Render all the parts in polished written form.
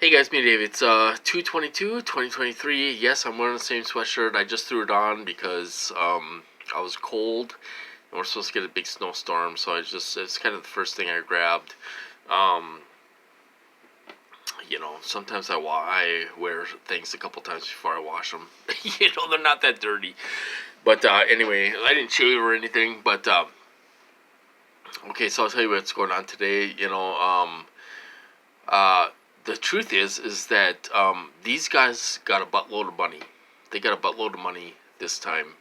Hey guys, me Dave. It's 2/22/2023. Yes, I'm wearing the same sweatshirt. I just threw it on because I was cold and we're supposed to get a big snowstorm, so it's kind of the first thing I grabbed. Um, Sometimes I wear things a couple times before I wash them. They're not that dirty. But anyway, I didn't shave or anything. But okay, so I'll tell you what's going on today. Uh, the truth is that these guys got a buttload of money. They got a buttload of money this time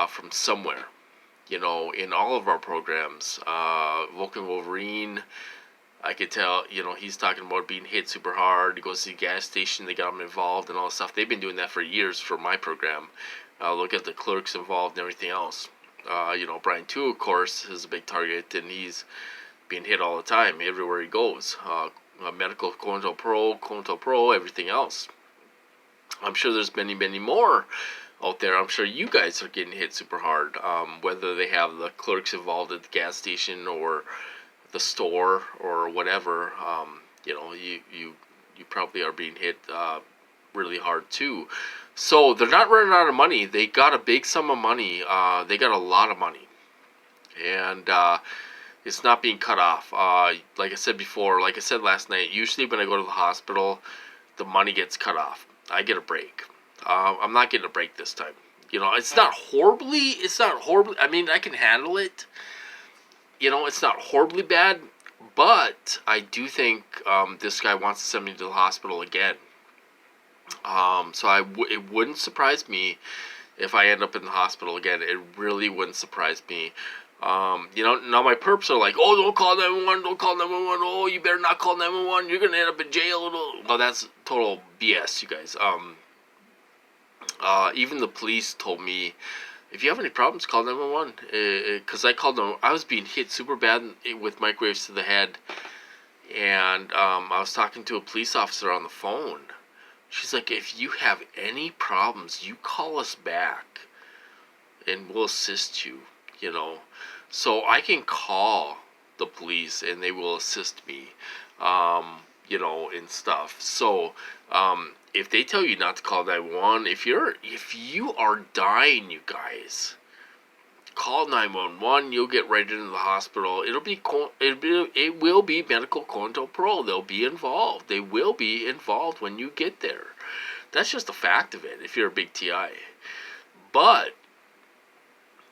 from somewhere. In all of our programs, Vulcan Wolverine, I could tell, he's talking about being hit super hard. He goes to the gas station, they got him involved and all this stuff. They've been doing that for years for my program. Look at the clerks involved and everything else. Brian, too, of course, is a big target, and he's being hit all the time, everywhere he goes. Medical COINTELPRO, everything else. I'm sure there's many, many more out there. I'm sure you guys are getting hit super hard, whether they have the clerks involved at the gas station or the store or whatever. You probably are being hit really hard too. So they're not running out of money. They got a big sum of money. They got a lot of money, and it's not being cut off. Like I said before, like I said last night, usually when I go to the hospital, the money gets cut off. I get a break. I'm not getting a break this time. It's not horribly. I mean, I can handle it. It's not horribly bad, but I do think this guy wants to send me to the hospital again. So it wouldn't surprise me if I end up in the hospital again. It really wouldn't surprise me. Now my perps are like, oh, don't call 911, don't call 911, oh, you better not call 911, you're going to end up in jail. Well, that's total BS, you guys. Even the police told me, if you have any problems, call 911. Because I called them, I was being hit super bad with microwaves to the head, and I was talking to a police officer on the phone. She's like, if you have any problems, you call us back, and we'll assist you. So I can call the police and they will assist me, and stuff. So, if they tell you not to call 911, if you are dying, you guys, call 911. You'll get right into the hospital. It will be medical COINTELPRO. They'll be involved. They will be involved when you get there. That's just a fact of it. If you're a big TI, but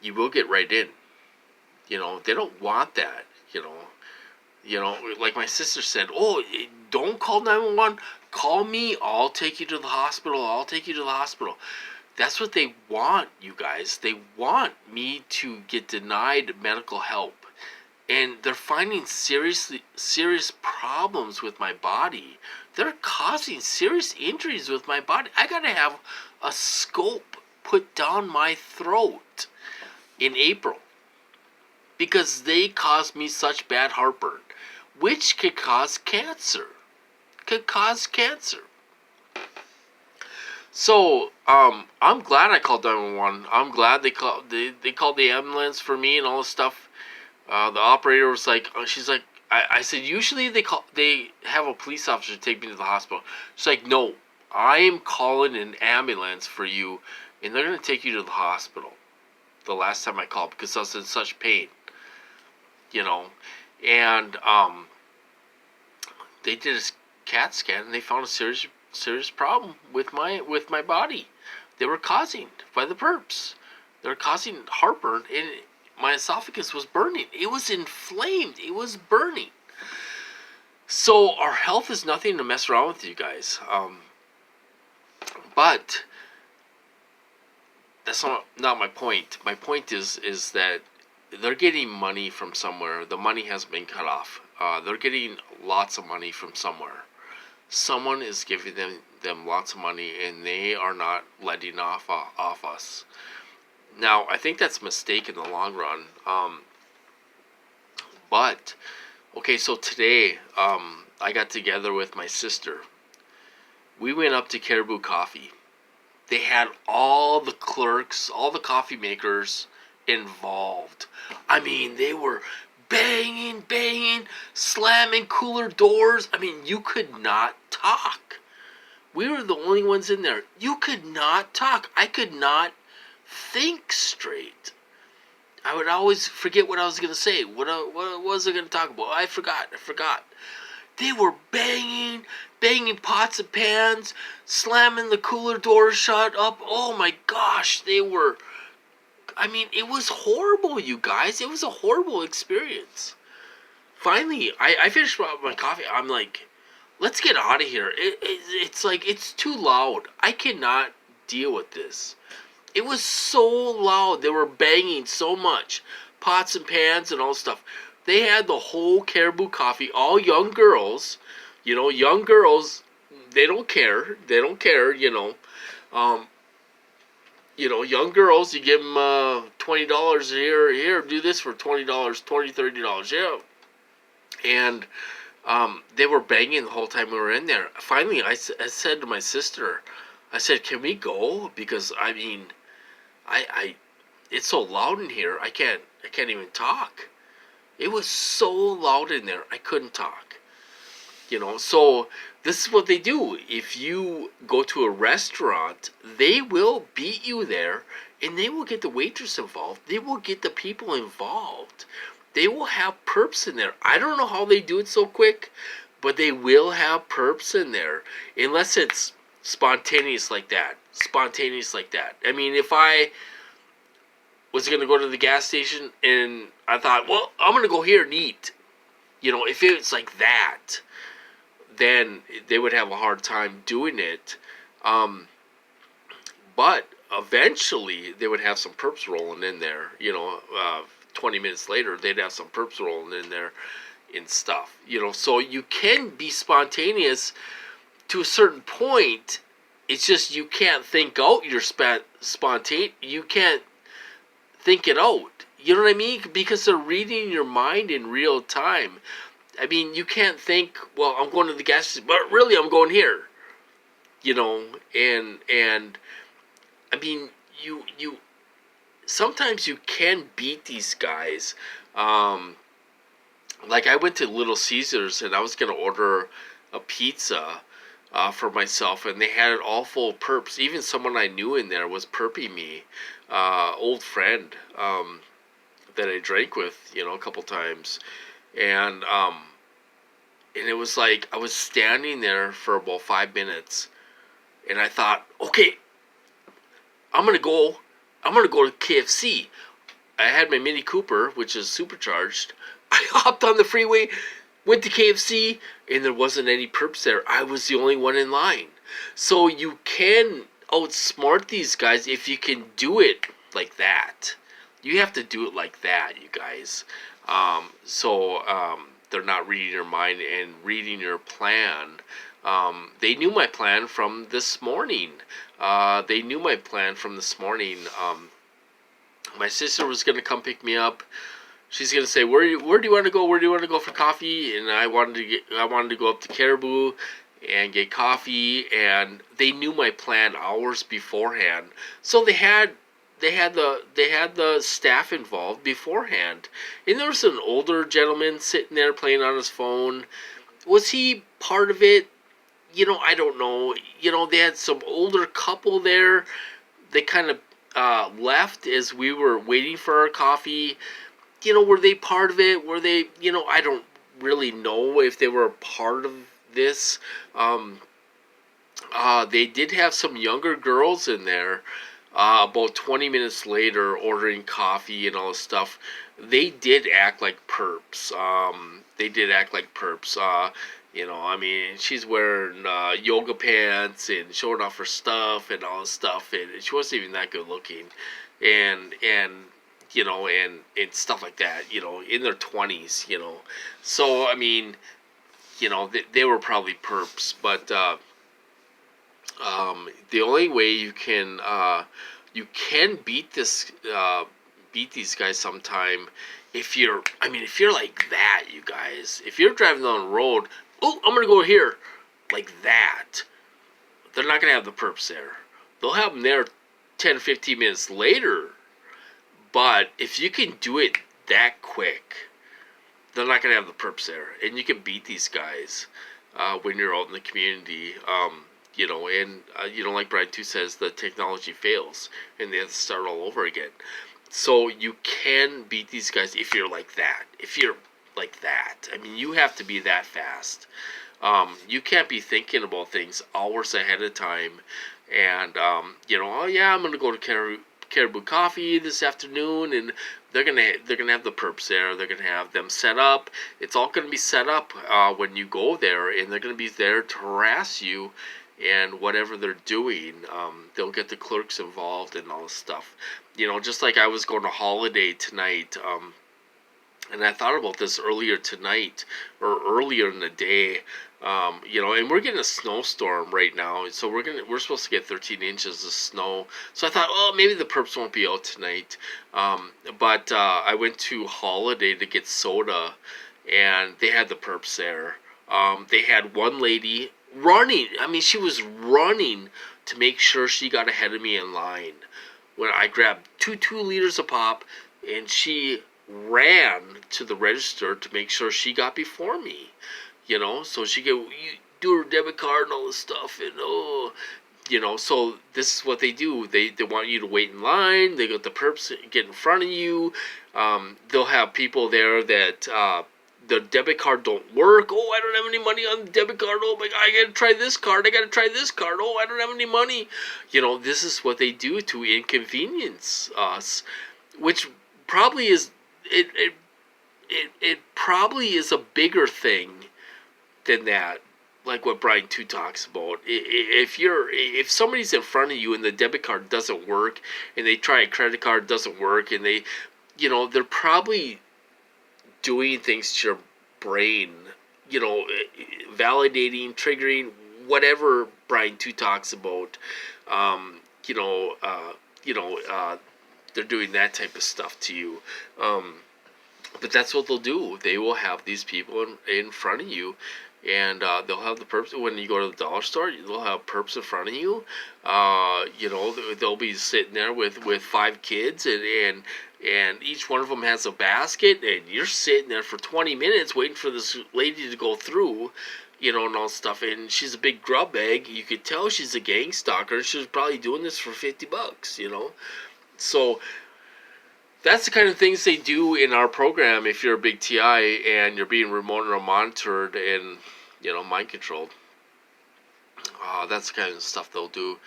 you will get right in. They don't want that. Like my sister said, oh, don't call 911. Call me. I'll take you to the hospital. That's what they want, you guys. They want me to get denied medical help. And they're finding serious problems with my body. They're causing serious injuries with my body. I gotta have a scope put down my throat in April because they caused me such bad heartburn, which could cause cancer. So, I'm glad I called 911. I'm glad they called the ambulance for me and all this stuff. The operator was like, she's like, I said, usually they have a police officer take me to the hospital. She's like, no, I am calling an ambulance for you, and they're going to take you to the hospital. The last time I called, because I was in such pain. And they did a CAT scan, and they found a serious problem with my body. They were causing by the perps. They were causing heartburn, and my esophagus was burning. It was inflamed. It was burning. So our health is nothing to mess around with, you guys. But that's not my point. My point is that they're getting money from somewhere. The money has been cut off. They're getting lots of money from somewhere. Someone is giving them lots of money, and they are not letting off us. Now, I think that's a mistake in the long run. But okay, so today I got together with my sister. We went up to Caribou Coffee. They had all the clerks, all the coffee makers involved. I mean, they were banging, slamming cooler doors. I mean, you could not talk. We were the only ones in there. You could not talk. I could not think straight. I would always forget what I was going to say. What was I going to talk about? I forgot. They were banging pots and pans, slamming the cooler door shut up. Oh my gosh, they were... I mean, it was horrible, you guys. It was a horrible experience. Finally, I finished my coffee. I'm like, let's get out of here. It's like, it's too loud. I cannot deal with this. It was so loud. They were banging so much. Pots and pans and all stuff. They had the whole Caribou Coffee, all young girls. Young girls, they don't care. Young girls, you give them $20 here, do this for $20, $30, yeah. And they were banging the whole time we were in there. Finally, I said to my sister, I said, can we go? Because, I mean, it's so loud in here, I can't even talk. It was so loud in there, I couldn't talk. So this is what they do. If you go to a restaurant, they will beat you there, and they will get the waitress involved. They will get the people involved. They will have perps in there. I don't know how they do it so quick, but they will have perps in there, unless it's spontaneous like that. I mean, if I was going to go to the gas station and I thought, well, I'm going to go here and eat. If it's like that, then they would have a hard time doing it. But eventually they would have some perps rolling in there. 20 minutes later, they'd have some perps rolling in there and stuff. So you can be spontaneous to a certain point. It's just you can't think out your spontaneous. You can't think it out. You know what I mean? Because they're reading your mind in real time. I mean, you can't think, well, I'm going to the gas station, but really I'm going here. And I mean, you sometimes you can beat these guys. Like I went to Little Caesars and I was going to order a pizza for myself, and they had it all full of perps. Even someone I knew in there was perping me. Old friend that I drank with, a couple times. And it was like I was standing there for about 5 minutes, and I thought, okay, I'm gonna go to KFC. I had my Mini Cooper, which is supercharged. I hopped on the freeway, went to KFC, and there wasn't any perps there. I was the only one in line. So you can outsmart these guys if you can do it like that. You have to do it like that, you guys. They're not reading your mind and reading your plan. They knew my plan from this morning. My sister was going to come pick me up. She's going to say, where do you want to go? Where do you want to go for coffee? And I wanted to go up to Caribou and get coffee. And they knew my plan hours beforehand. So they had the staff involved beforehand. And there was an older gentleman sitting there playing on his phone. Was he part of it? I don't know. They had some older couple there. They kind of left as we were waiting for our coffee. Were they part of it? Were they, I don't really know if they were a part of this. They did have some younger girls in there. About 20 minutes later, ordering coffee and all this stuff, they did act like perps. I mean, she's wearing yoga pants and showing off her stuff and all this stuff, and she wasn't even that good looking, and stuff like that. In their 20s. So I mean, they were probably perps, but. The only way you can beat these guys sometime if you're like that, you guys. If you're driving down the road, oh, I'm gonna go here, like that. They're not gonna have the perps there. They'll have them there 10, 15 minutes later. But if you can do it that quick, they're not going to have the perps there. And you can beat these guys when you're out in the community. Like Brian too says, the technology fails and they have to start all over again. So you can beat these guys if you're like that. If you're like that, I mean, you have to be that fast. You can't be thinking about things hours ahead of time, and oh yeah, I'm gonna go to Caribou Coffee this afternoon, and they're gonna have the perps there. They're gonna have them set up. It's all gonna be set up when you go there, and they're gonna be there to harass you, and whatever they're doing, they'll get the clerks involved and all this stuff. Just like I was going to Holiday tonight. And I thought about this earlier tonight, or earlier in the day, and we're getting a snowstorm right now, so we're supposed to get 13 inches of snow. So I thought, oh, maybe the perps won't be out tonight. But I went to Holiday to get soda, and they had the perps there. They had one lady running. I mean, she was running to make sure she got ahead of me in line. When I grabbed two liters of pop, and she ran to the register to make sure she got before me, so she could do her debit card and all this stuff, and so this is what they do. They want you to wait in line. They got the perps get in front of you. They'll have people there that the debit card don't work. Oh, I don't have any money on the debit card. Oh my God, I gotta try this card. Oh, I don't have any money. This is what they do to inconvenience us, which probably is it probably is a bigger thing than that, like what Brian 2 talks about. If somebody's in front of you and the debit card doesn't work, and they try a credit card, doesn't work, and they're probably doing things to your brain, validating, triggering, whatever Brian 2 talks about. They're doing that type of stuff to you. But that's what they'll do. They will have these people in front of you, and they'll have the perps. When you go to the dollar store, they'll have perps in front of you. They'll be sitting there with 5 kids, and each one of them has a basket, and you're sitting there for 20 minutes waiting for this lady to go through, and all stuff. And she's a big grub bag. You could tell she's a gang stalker. She's probably doing this for $50, So that's the kind of things they do in our program if you're a big TI and you're being remote or monitored and, mind controlled. That's the kind of stuff they'll do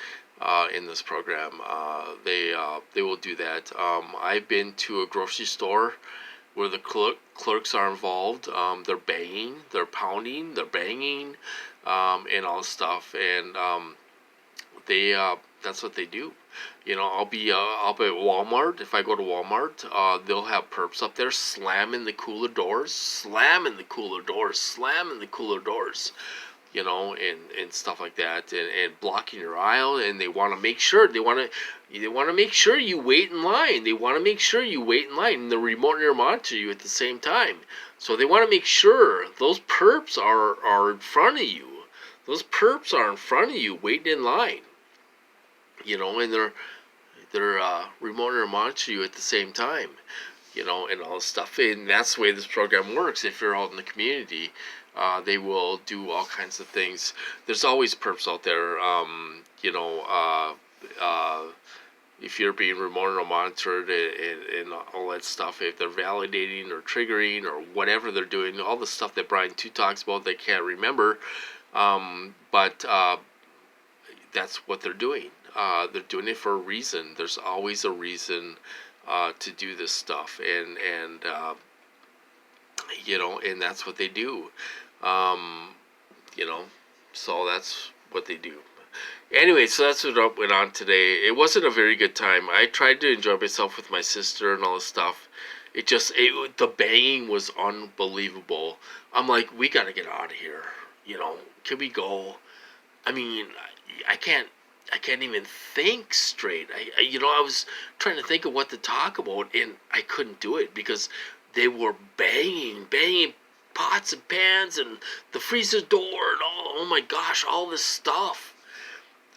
in this program. They will do that. I've been to a grocery store where the clerks are involved. They're banging, they're pounding, they're banging, and all this stuff. And that's what they do. I'll be at Walmart. If I go to Walmart, they'll have perps up there slamming the cooler doors, and stuff like that, and blocking your aisle. And they want to make sure you wait in line. And the remote near monitor you at the same time. So they want to make sure those perps are in front of you. Those perps are in front of you waiting in line. And they're remote or monitor you at the same time, and all this stuff. And that's the way this program works. If you're out in the community, they will do all kinds of things. There's always perps out there, if you're being remote or monitored and all that stuff. If they're validating or triggering or whatever they're doing, all the stuff that Brian 2 talks about, they can't remember, but that's what they're doing. They're doing it for a reason. There's always a reason to do this stuff, and that's what they do. So that's what they do. Anyway, so that's what went on today. It wasn't a very good time. I tried to enjoy myself with my sister and all this stuff. The banging was unbelievable. I'm like, we gotta get out of here. Can we go? I mean, I can't even think straight. I was trying to think of what to talk about, and I couldn't do it because they were banging pots and pans and the freezer door and oh my gosh, all this stuff.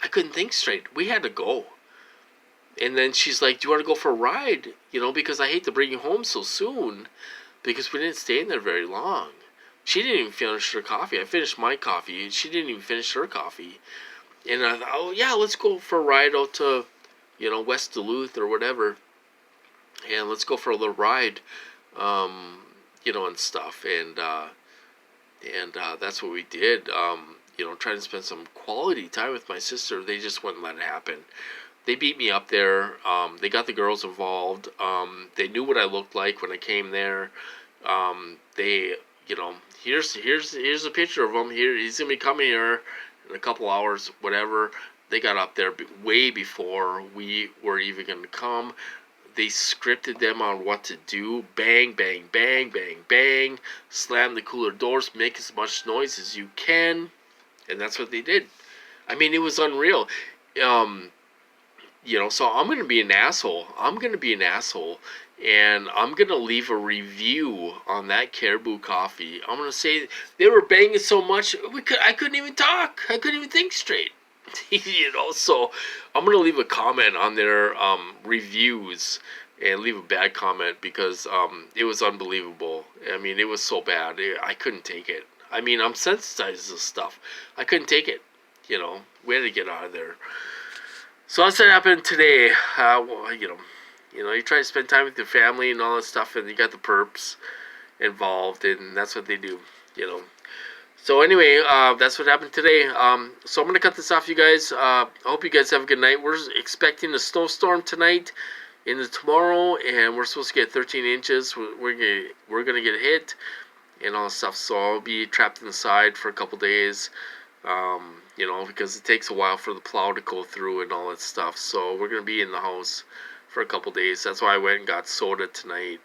I couldn't think straight. We had to go. And then she's like, do you want to go for a ride? Because I hate to bring you home so soon. because we didn't stay in there very long. She didn't even finish her coffee. I finished my coffee. She didn't even finish her coffee. And I thought, oh yeah, let's go for a ride out to, West Duluth or whatever. And let's go for a little ride, and stuff. And that's what we did. Trying to spend some quality time with my sister. They just wouldn't let it happen. They beat me up there. They got the girls involved. They knew what I looked like when I came there. They, here's a picture of him. Here, he's gonna be coming here in a couple hours, whatever. They got up there way before we were even gonna come. They scripted them on what to do. Bang, bang, bang, bang, bang. Slam the cooler doors. Make as much noise as you can. And that's what they did. I mean, it was unreal. So I'm going to be an asshole. And I'm going to leave a review on that Caribou coffee. I'm going to say they were banging so much, I couldn't even talk. I couldn't even think straight. So I'm going to leave a comment on their reviews and leave a bad comment because it was unbelievable. I mean, it was so bad. I couldn't take it. I mean, I'm sensitized to this stuff. I couldn't take it. We had to get out of there. So that's what happened today. You try to spend time with your family and all that stuff, and you got the perps involved, and that's what they do. So anyway, that's what happened today. So I'm gonna cut this off, you guys. I hope you guys have a good night. We're expecting a snowstorm tonight into tomorrow, and we're supposed to get 13 inches. We're gonna get hit and all that stuff. So I'll be trapped inside for a couple days. Because it takes a while for the plow to go through and all that stuff. So we're gonna be in the house for a couple days. That's why I went and got soda tonight.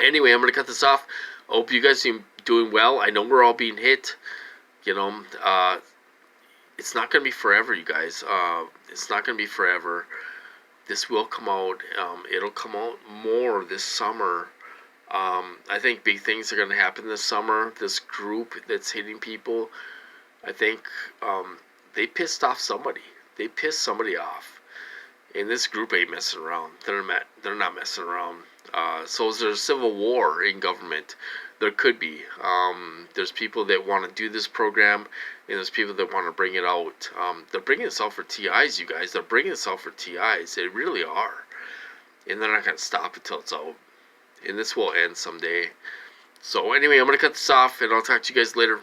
Anyway, I'm gonna cut this off. I hope you guys are doing well. I know we're all being hit. It's not gonna be forever, you guys. It's not gonna be forever. This will come out. It'll come out more this summer. I think big things are gonna happen this summer. This group that's hitting people, I think they pissed off somebody. They pissed somebody off. And this group ain't messing around. They're not messing around. So is there a civil war in government? There could be. There's people that want to do this program, and there's people that want to bring it out. They're bringing this out for TIs, you guys. They're bringing this out for TIs. They really are. And they're not going to stop until it's out. And this will end someday. So anyway, I'm going to cut this off, and I'll talk to you guys later.